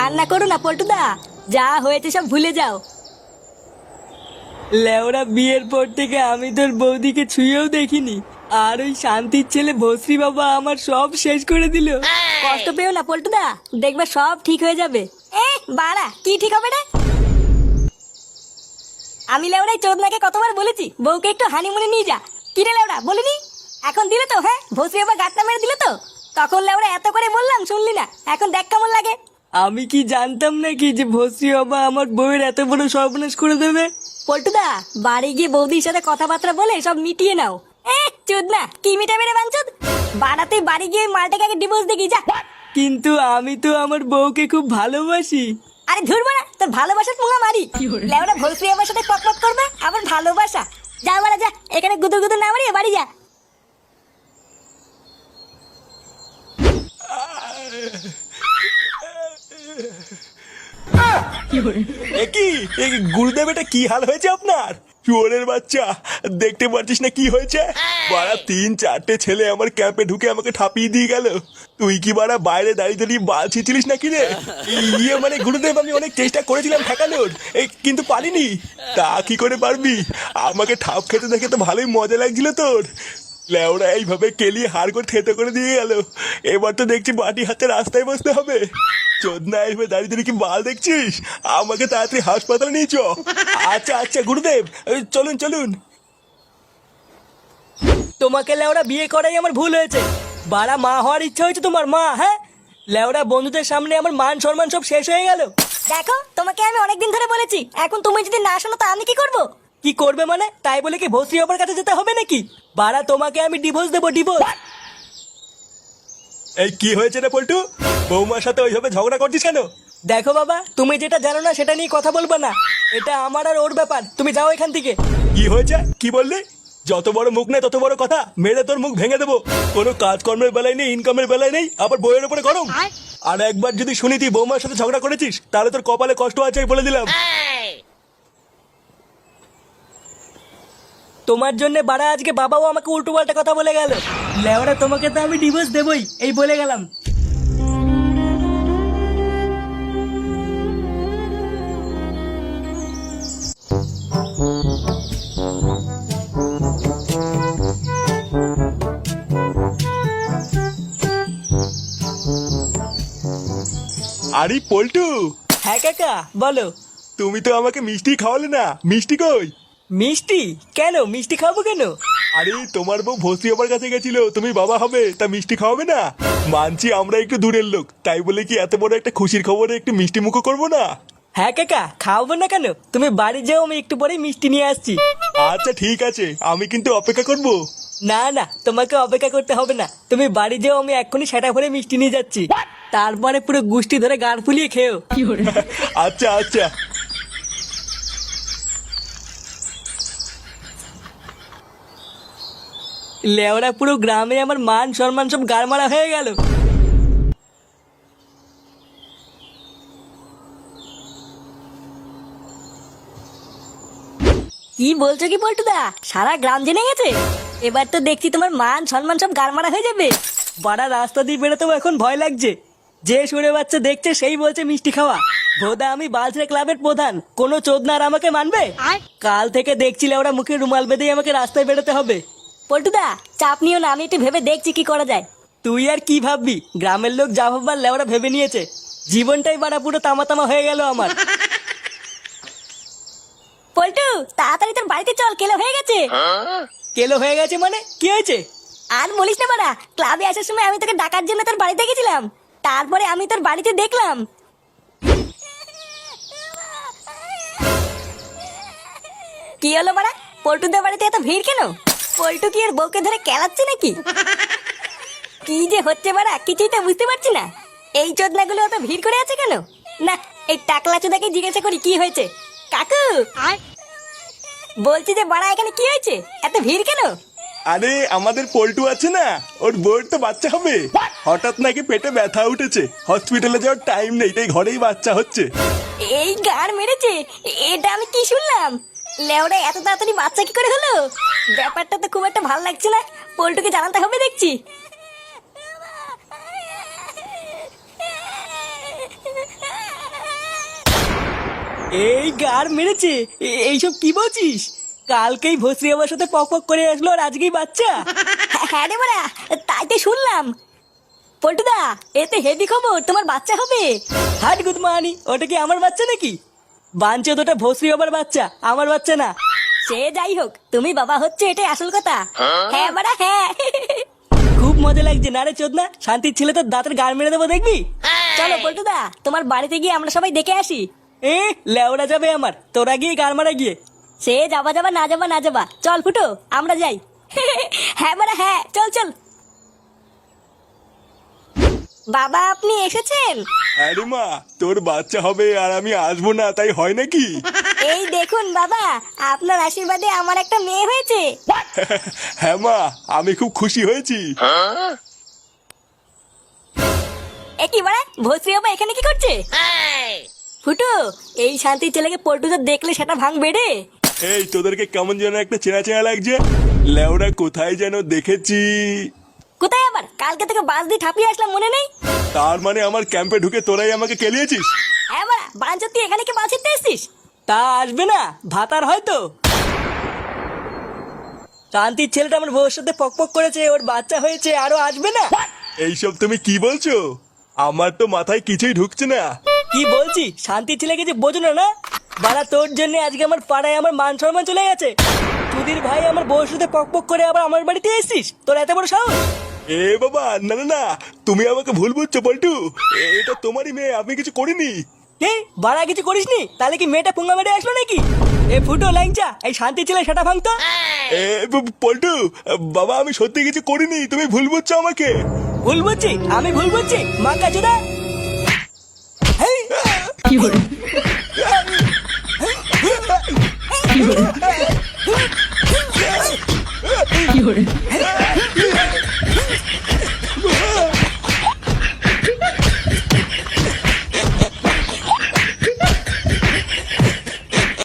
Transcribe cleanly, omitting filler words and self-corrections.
কান্না করো না পল্টুদা, যা হয়েছে সব ভুলে যাও। লেওরা বিয়ের পর থেকে আমি তোর বৌদিকে ছুঁয়েও দেখিনি, আর ওই শান্তির ছেলে ভস্রী বাবা আমার সব শেষ করে দিল। কষ্ট পেও না পল্টুদা, দেখবে সব ঠিক হয়ে যাবে। বাড়া কি ঠিক হবে রে? আমি লেওড়াই চোদনাকে কতবার বলেছি বউকে একটু হানিমুনে নিয়ে যা। কিরে লেওড়া বলিনি? এখন দিলে তো? হ্যাঁ, ভস্রী বাবা গাঁটটা মেরে দিলে তো। তখন লেওড়া এত করে বললাম শুনলি না, এখন দেখ কেমন লাগে। আমি কি জানতাম নাকি যে ভস্রী বাবা আমার বউয়ের এত বড় সর্বনাশ করে দেবে। পল্টুদা, বাড়ি গিয়ে বৌদির সাথে কথাবার্তা বলে সব মিটিয়ে নাও। চোদনা কি মিটাবে রে বাঞ্চোদ? বাড়াতে বাড়ি গিয়ে ওই মালটাকে আগে ডিভোর্স দেখি যা। কিন্তু আমি তো আমার বউকে খুব ভালোবাসি। আরে ধরবো না, তোর ভালোবাসার পুঙ্গা মারি। লেওড়া ভস্রী আমার সাথে পকপক করবে আবার ভালোবাসা। যা বাড়া যা, এখানে গুদুর গুদুর না মারিয়ে বাড়ি যা। গুরুদেব এটা কি হাল হয়েছে আপনার? চোরের বাচ্চা, দেখতে পারছিস না কি হয়েছে? বাড়া 3-4টে ছেলে আমার ক্যাম্পে ঢুকে আমাকে ঠাপিয়ে দিয়ে গেল। তুই কি বাড়া বাইরে দাঁড়িয়ে দাঁড়িয়ে বাল ছিঁচিলিস নাকি রে? মানে গুরুদেব আমি অনেক চেষ্টা করেছিলাম ঠেকানোর, কিন্তু পারিনি। তা কি করে পারবি? আমাকে ঠাপ খেতে দেখে তো ভালোই মজা লাগছিল তোর। লেওরা এইভাবে কেলিয়ে হাড় করে থেতো করে দিয়ে গেল। এবার তো দেখছি বাটি হাতে রাস্তায় বসতে হবে। চোদনা এইভাবে দাঁড়িয়ে দাঁড়িয়ে কি বাল দেখছিস? আমাকে তাড়াতাড়ি হাসপাতালে নিয়ে চ। আচ্ছা আচ্ছা গুরুদেব, চলুন চলুন। তোমাকে লেওরা বিয়ে করাই আমার ভুল হয়েছে। বাড়া মা হওয়ার ইচ্ছা হয়েছে তোমার মা? হ্যাঁ, লেওরা বন্ধুদের সামনে আমার মান সম্মান সব শেষ হয়ে গেল। দেখো, তোমাকে আমি অনেকদিন ধরে বলেছি, এখন তুমি যদি না শোনো তা আমি কি করব? কি করবে মানে? তাই বলে কি ভস্রী বাবার কাছে যেতে হবে নাকি? বাড়া তোমাকে আমি ডিভোর্স দেবো, ডিভোর্স। এই কি হয়েছে রে পল্টু? বৌমার সাথে ওইভাবে ঝগড়া করছিস কেন? দেখো বাবা, তুমি যেটা জানো না সেটা নিয়ে কথা বলবে না। এটা আমার আর ওর ব্যাপার, তুমি যাও এখান থেকে। কি হয়েছে? কি বললি? যত বড় মুখ নেই তত বড় কথা, মেরে তোর মুখ ভেঙে দেবো। কোনো কাজকর্মের বেলায় নেই, ইনকামের বেলায় নেই, আবার বইয়ের উপরে গরম। আর একবার যদি শুনি তুই বৌমার সাথে ঝগড়া করেছিস, তাহলে তোর কপালে কষ্ট আছে বলে দিলাম। তোমার জন্য বাড়া আজকে বাবাও আমাকে উল্টো পাল্টা কথা বলে গেল। লেওরা তোমাকে তো আমি ডিভোর্স দেবই, এই বলে গেলাম। আরে পল্টু, হ্যাঁ কাকা বলো। তুমি তো আমাকে মিষ্টি খাওয়ালে না, মিষ্টি কই? মিষ্টি? কেন মিষ্টি খাবো কেন? আরে তোমার বউ ভস্রী বাবার কাছে গেছিল, তুমি বাবা হবে, তা মিষ্টি খাওয়াবে না? মানছি আমরা একটু দূরের লোক, তাই বলে কি এত বড় একটা খুশির খবরে একটু মিষ্টি মুখো করবো না? হ্যাঁ কাকা, খাওয়াবো না কেন? তুমি বাড়ি যাও, আমি একটু পরে মিষ্টি নিয়ে আসছি। আচ্ছা ঠিক আছে, আমি কিন্তু অপেক্ষা করবো। না না, তোমাকে অপেক্ষা করতে হবে না, তুমি বাড়ি যাও, আমি এক্ষুনি সেটা ভরে মিষ্টি নিয়ে যাচ্ছি। তারপরে পুরো গুষ্টি ধরে গাড় ফুলিয়ে খেও। আচ্ছা আচ্ছা। লেওরা পুরো গ্রামে আমার মান সম্মান সব গাড়মারা হয়ে গেল। কি বলছো কি পল্টুদা? সারা গ্রাম জেনে গেছে? এবার তো দেখছি তোমার মান সম্মান সব গারমারা হয়ে যাবে। বাড়া রাস্তা দিয়ে বেরোতেও এখন ভয় লাগছে। যে সুরে বাচ্চা দেখছে সেই বলছে মিষ্টি খাওয়া। ভোদা আমি বালছেড়ে ক্লাবের প্রধান, কোনো চোদনার আমাকে মানবে? কাল থেকে দেখছিলে ওরা মুখে রুমাল বেঁধেই আমাকে রাস্তায় বেরোতে হবে। পল্টুদা চাপ নিও না, আমি একটু ভেবে দেখছি কি করা যায়। তুই আর কি ভাববি, গ্রামের লোক যা ভাববার লেওরা ভেবে নিয়েছে। জীবনটাই বাড়া পুরো তামা তামা হয়ে গেল আমার। পল্টু তাড়াতাড়ি তোর বাড়িতে চল, কেলো হয়ে গেছে। কেলো হয়ে গেছে মানে কি হয়েছে? আর বলিস না বাড়া, ক্লাবে আসার সময় আমি তোকে ডাকার জন্য তোর বাড়িতে গেছিলাম, তারপরে আমি তোর বাড়িতে দেখলাম। কি হলো বাড়া, পল্টুদের বাড়িতে এত ভিড় কেন? পল্টু কি এর বউকে ধরে কেলাচ্ছে নাকি? কি যে হচ্ছে বাড়া, কিছুই তো বুঝতে পারছি না। এই চোদনাগুলো এত ভিড় করে আছে কেন? না, এই টাকলা চোদাকে জিজ্ঞাসা করি কি হয়েছে। কাকু বলছি যে বাড়া এখানে কি হয়েছে, এত ভিড় কেন? আরে আমাদের পল্টু আছে না, ওর বউয়ের তো বাচ্চা হবে। হঠাৎ নাকি পেটে ব্যথা উঠেছে, হসপিটালে যাওয়ার টাইম নেই, তাই ঘরেই বাচ্চা হচ্ছে। এই গার মেরেছে, এটা আমি কি শুনলাম? লেওড়া এত তাড়াতাড়ি বাচ্চা কি করে হলো? ব্যাপারটা তো খুব একটা ভালো লাগছে না, পল্টুকে জানাতে হবে দেখছি। এই গার মেরেছে? এইসব কি বলছিস? কালকেই ভস্রী আমার সাথে পক পক করে আসলো আর আজকেই বাচ্চা? হ্যাঁ রে বাড়া, তাই তো শুনলাম। পল্টুদা, এতে হেভি খবর, তোমার বাচ্চা হবে। হাট গুদমানি, ওটা কি আমার বাচ্চা নাকি? বাঞ্চে ওটা ভস্রী বাবার বাচ্চা, আমার বাচ্চা না। সে যাই হোক, তুমি বাবা হচ্ছে এটাই আসল কথা। হ্যাঁ বাড়া হ্যাঁ। খুব মজা লাগছে না রে চোদনা? শান্তির ছেলে তোর দাঁতের গার মেরে দেবো দেখবি। চলো পল্টুদা, তোমার বাড়িতে গিয়ে আমরা সবাই দেখে আসি। লেওড়া যাবে আমার, তোরা গিয়ে গার মারা গিয়ে। সে যাবা যাবা না যাবা না যাবা, চল ফুটো আমরা যাই। হ্যাঁ বাড়া হ্যাঁ, চল চল। বাবা আপনি এসেছেন? আরে মা, তোর বাচ্চা হবে আর আমি আসবো না, তাই হয় নাকি? এই দেখুন বাবা, আপনার আশীর্বাদে আমার একটা মেয়ে হয়েছে। হ্যাঁ মা, আমি খুব খুশি হয়েছি। এ কি বাড়া, ভস্রী বাবা এখানে কি করছে? ফুটো, এই শান্তির ছেলেকে পল্টুদা দেখলে সেটা ভাঙবে রে। এই তোদেরকে কেমন যেন একটা চেনা চেনা লাগছে। লেওরা কোথায় যেন দেখেছি। কোথায় আবার? কালকে থেকে বাস দিয়ে ঠাপিয়ে আসলাম, মনে নেই? তার মানে আমার ক্যাম্পে ঢুকে তোরাই আমাকে কেলিয়েছিস? হ্যাঁ বাড়া, বাঞ্চোদ তুই এখানে কি বাস ছিটতে এসছিস? তা আসবে না, ভাতার হয়তো। শান্তির ছেলেটা আমার বউর সাথে পক পক করেছে, ওর বাচ্চা হয়েছে, আরো আসবে না? এইসব তুমি কি বলছো? আমার তো মাথায় কিছুই ঢুকছে না। কি বলছি? শান্তির ছেলে কিছু বোঝো না? বাড়া তোর জন্য আজকে আমার পাড়ায় আমার মান সম্মান চলে গেছে। তুদির ভাই আমার বউর সাথে পক পক করে আবার আমার বাড়িতে এসেছিস, তোর এত বড় সাহস? এ বাবা, না না না, তুমি আমাকে ভুল বুঝছো পল্টু। এটা তোমারই মেয়ে, আমি কিছু করিনি। কে বাড়া কিছু করিসনি? তাহলে কি মেয়েটা পুঙ্গা মেরে আসলো নাকি? এ ফুটো ল্যাংচা, এই শান্তির ছেলে সেটা ভাঙতো। পল্টু, বাবা আমি সত্যি কিছু করিনি, তুমি ভুল বুঝছো আমাকে। ভুল বুঝছি? আমি ভুল বুঝছি? মা কাজুদা কি hore